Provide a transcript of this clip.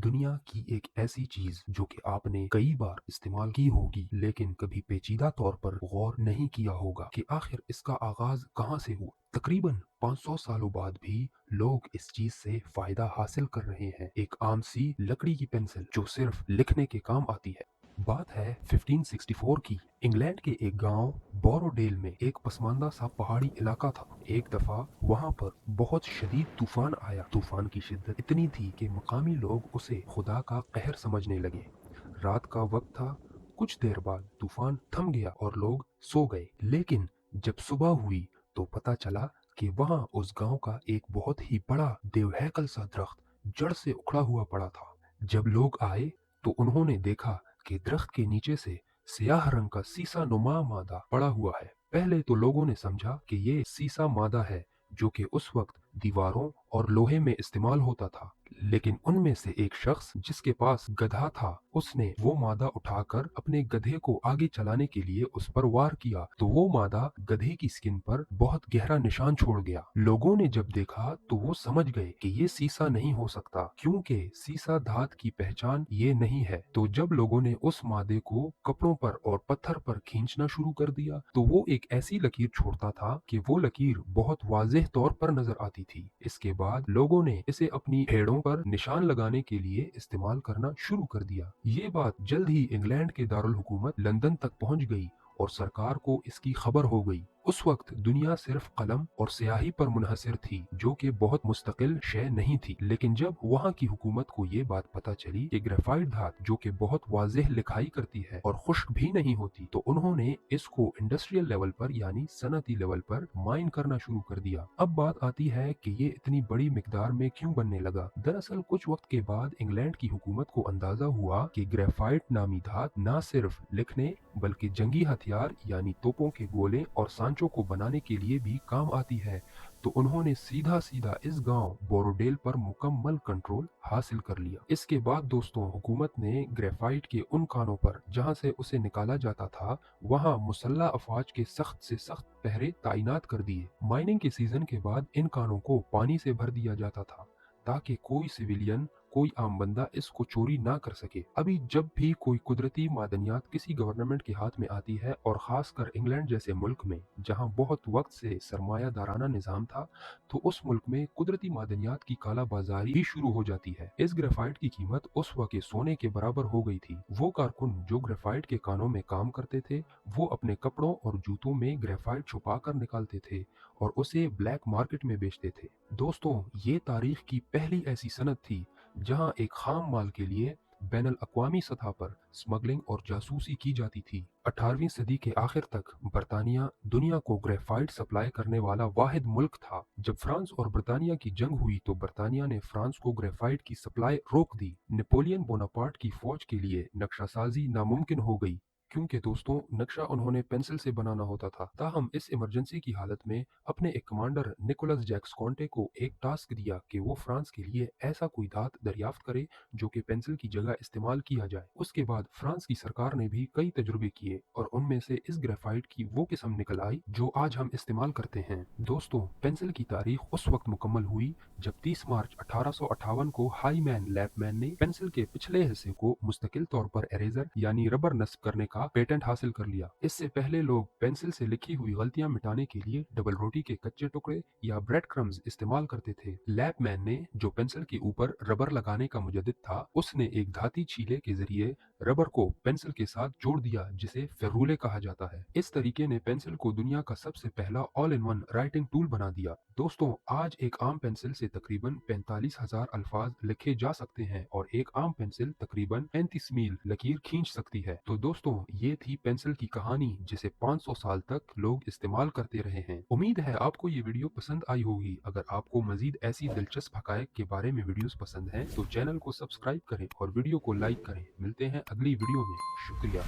दुनिया की एक ऐसी चीज जो कि आपने कई बार इस्तेमाल की होगी लेकिन कभी पेचीदा तौर पर गौर नहीं किया होगा कि आखिर इसका आगाज कहाँ से हुआ। तकरीबन 500 सालों बाद भी लोग इस चीज से फायदा हासिल कर रहे हैं। एक आम सी लकड़ी की पेंसिल जो सिर्फ लिखने के काम आती है। बात है 1564 की। इंग्लैंड के एक गांव बोरोडेल में एक पसमानदा सा पहाड़ी इलाका था। एक दफा वहां पर बहुत शदीद तूफान आया। तूफान की शिद्दत इतनी थी कि मकामी लोग उसे खुदा का कहर समझने लगे। रात का वक्त था। कुछ देर बाद तूफान थम गया और लोग सो गए। लेकिन जब सुबह हुई तो पता चला कि वहां उस गांव का एक बहुत ही बड़ा देवहैकल सा दरख्त जड़ से उखड़ा हुआ पड़ा था। जब लोग आए तो उन्होंने देखा कि दरख्त के नीचे से स्याह रंग का सीसा नुमा मादा पड़ा हुआ है। पहले तो लोगों ने समझा कि ये सीसा मादा है जो कि उस वक्त दीवारों और लोहे में इस्तेमाल होता था। लेकिन उनमें से एक शख्स जिसके पास गधा था उसने वो मादा उठाकर अपने गधे को आगे चलाने के लिए उस पर वार किया तो वो मादा गधे की स्किन पर बहुत गहरा निशान छोड़ गया। लोगों ने जब देखा तो वो समझ गए कि ये सीसा नहीं हो सकता क्योंकि सीसा धात की पहचान ये नहीं है। तो जब लोगों ने उस मादे को कपड़ों पर और पत्थर पर खींचना शुरू कर दिया तो वो एक ऐसी लकीर छोड़ता था कि वो लकीर बहुत वाज़ेह तौर पर नजर आती थी। इसके बाद लोगों ने इसे अपनी भेड़ों पर निशान लगाने के लिए इस्तेमाल करना शुरू कर दिया। ये बात जल्द ही इंग्लैंड के दारुल हुकूमत लंदन तक पहुंच गई और सरकार को इसकी खबर हो गई। उस वक्त दुनिया सिर्फ कलम और स्याही पर मुनहसर थी जो कि बहुत मुस्तकिल शय नहीं थी। लेकिन जब वहाँ की हुकूमत को ये बात पता चली कि ग्रेफाइट धात जो कि बहुत वाज़ेह लिखाई करती है और खुश्क भी नहीं होती तो उन्होंने इसको इंडस्ट्रियल लेवल पर यानी सनती लेवल पर माइन करना शुरू कर दिया। अब बात आती है कि ये इतनी बड़ी मिकदार में क्यों बनने लगा। दरअसल कुछ वक्त के बाद इंग्लैंड की हुकूमत को अंदाजा हुआ कि ग्रेफाइट नामी धात न सिर्फ लिखने बल्कि जंगी हथियार यानी तोपों के गोले और सांचों को बनाने के लिए भी काम आती है। तो उन्होंने सीधा सीधा इस गांव बोरोडेल पर मुकम्मल कंट्रोल हासिल कर लिया। इसके बाद दोस्तों हुकूमत ने ग्रेफाइट के उन कानों पर जहां से उसे निकाला जाता था वहां मुसल्ला अफवाज के सख्त से सख्त पहरे तैनात कर दिए। माइनिंग के सीजन के बाद इन कानों को पानी से भर दिया जाता था ताकि कोई सिविलियन कोई आम बंदा इसको चोरी ना कर सके। अभी जब भी कोई कुदरती मादनियात किसी गवर्नमेंट के हाथ में आती है और खासकर इंग्लैंड जैसे मुल्क में जहां बहुत वक्त से सरमायादाराना निजाम था तो उस मुल्क में कुदरती मादनियात की काला बाजारी भी शुरू हो जाती है। इस ग्रेफाइट की कीमत उस वक्त के सोने के बराबर हो गई थी। वो कारकुन जो ग्रेफाइट के कानों में काम करते थे वो अपने कपड़ों और जूतों में ग्रेफाइट छुपा कर निकालते थे और उसे ब्लैक मार्केट में बेचते थे। दोस्तों ये तारीख की पहली ऐसी सनद थी जहां एक खाम माल के लिए बैनुल अक़वामी सतह पर स्मगलिंग और जासूसी की जाती थी। 18वीं सदी के आखिर तक बर्तानिया दुनिया को ग्रेफाइट सप्लाई करने वाला वाहिद मुल्क था। जब फ्रांस और बर्तानिया की जंग हुई तो बर्तानिया ने फ्रांस को ग्रेफाइट की सप्लाई रोक दी। नेपोलियन बोनापार्ट की फौज के लिए नक्शासाजी नामुमकिन हो गई क्योंकि दोस्तों नक्शा उन्होंने पेंसिल से बनाना होता था। ताहम इस इमरजेंसी की हालत में अपने एक कमांडर निकोलस जैक्स कॉन्टे को एक टास्क दिया कि वो फ्रांस के लिए ऐसा कोई धात दरियाफ्त करे जो कि पेंसिल की जगह इस्तेमाल किया जाए। उसके बाद फ्रांस की सरकार ने भी कई तजुर्बे किए और उनमें से इस ग्रेफाइट की वो किस्म निकल आई जो आज हम इस्तेमाल करते हैं। दोस्तों पेंसिल की तारीख उस वक्त मुकम्मल हुई जब 30 मार्च 1858 को हाईमैन लैपमैन ने पेंसिल के पिछले हिस्से को मुस्तकिल तौर पर इरेजर यानी रबर नस्ब करने का पेटेंट हासिल कर लिया। इससे पहले लोग पेंसिल से लिखी हुई गलतियां मिटाने के लिए डबल रोटी के कच्चे टुकड़े या ब्रेड क्रम्स इस्तेमाल करते थे। लैपमैन ने जो पेंसिल के ऊपर रबर लगाने का मुजद्दिद था उसने एक धाती छीले के जरिए रबर को पेंसिल के साथ जोड़ दिया जिसे फेरूले कहा जाता है। इस तरीके ने पेंसिल को दुनिया का सबसे पहला all in one writing tool बना दिया। दोस्तों आज एक आम पेंसिल से तकरीबन 45,000 अल्फाज लिखे जा सकते हैं और एक आम पेंसिल तकरीबन 35 मील लकीर खींच सकती है। तो दोस्तों ये थी पेंसिल की कहानी जिसे 500 साल तक लोग इस्तेमाल करते रहे हैं। उम्मीद है आपको ये वीडियो पसंद आई होगी। अगर आपको मजीद ऐसी दिलचस्प हकायक के बारे में वीडियोस पसंद हैं तो चैनल को सब्सक्राइब करें और वीडियो को लाइक करें। मिलते हैं अगली वीडियो में। शुक्रिया।